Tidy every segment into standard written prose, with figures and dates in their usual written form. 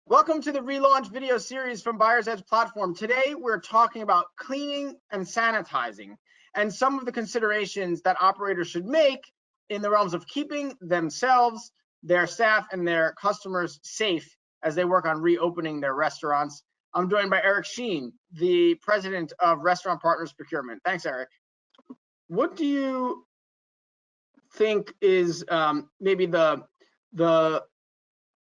Welcome to the relaunch video series from Buyer's Edge platform. Today, we're talking about cleaning and sanitizing and some of the considerations that operators should make in the realms of keeping themselves, their staff, and their customers safe as they work on reopening their restaurants. I'm joined by Eric Sheen, the president of Restaurant Partners Procurement. Thanks, Eric. What do you think is maybe the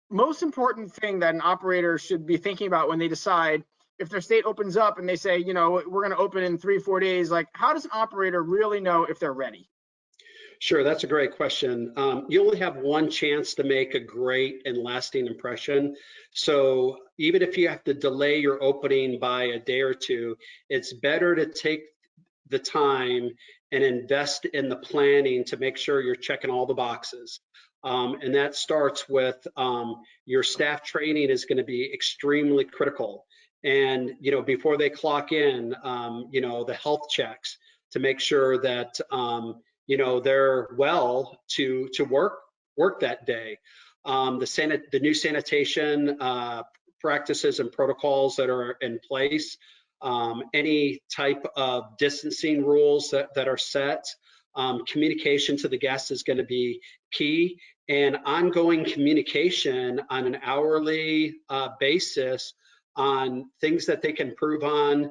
most important thing that an operator should be thinking about when they decide if their state opens up and they say, you know, we're going to open in 3-4 days? Like, how does an operator really know if they're ready? Sure, that's a great question. You only have one chance to make a great and lasting impression. So even if you have to delay your opening by a day or two, it's better to take the time and invest in the planning to make sure you're checking all the boxes. And that starts with your staff training is going to be extremely critical. And, you know, before they clock in, you know, the health checks to make sure that, you know, they're well to work that day. The new sanitation practices and protocols that are in place, any type of distancing rules that are set. Communication to the guests is going to be key, and ongoing communication on an hourly basis on things that they can improve on,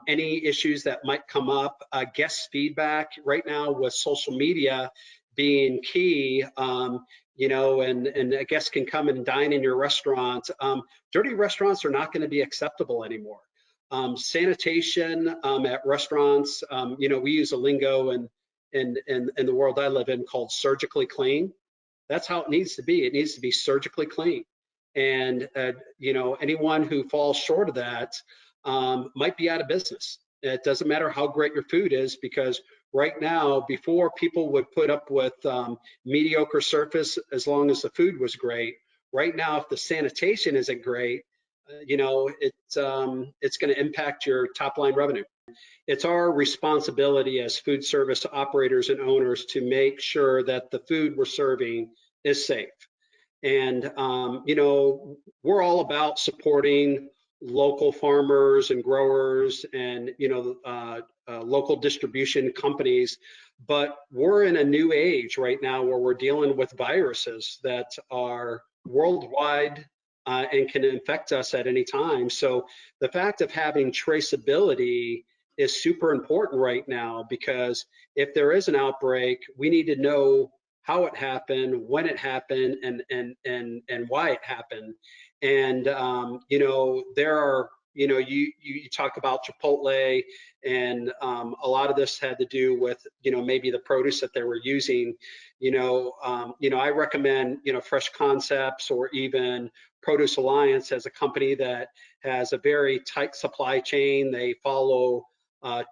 any issues that might come up, guest feedback. Right now with social media being key, you know, and a guest can come and dine in your restaurant. Dirty restaurants are not going to be acceptable anymore. Sanitation at restaurants, you know, we use a lingo in the world I live in called surgically clean. That's how it needs to be. It needs to be surgically clean. And, you know, anyone who falls short of that might be out of business. It doesn't matter how great your food is, because right now, before people would put up with mediocre surface as long as the food was great, right now, if the sanitation isn't great, you know, it's going to impact your top line revenue. It's our responsibility as food service operators and owners to make sure that the food we're serving is safe. And, you know, we're all about supporting local farmers and growers and, you know, local distribution companies. But we're in a new age right now where we're dealing with viruses that are worldwide and can infect us at any time. So the fact of having traceability is super important right now, because if there is an outbreak, we need to know how it happened, when it happened, and why it happened. And you know, there are, you know, you talk about Chipotle, and a lot of this had to do with, you know, maybe the produce that they were using. You know, I recommend, you know, Fresh Concepts or even Produce Alliance as a company that has a very tight supply chain. They follow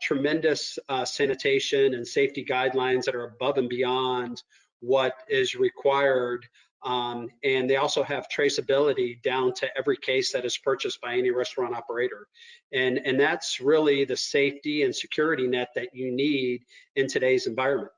tremendous sanitation and safety guidelines that are above and beyond what is required. And they also have traceability down to every case that is purchased by any restaurant operator. And that's really the safety and security net that you need in today's environment.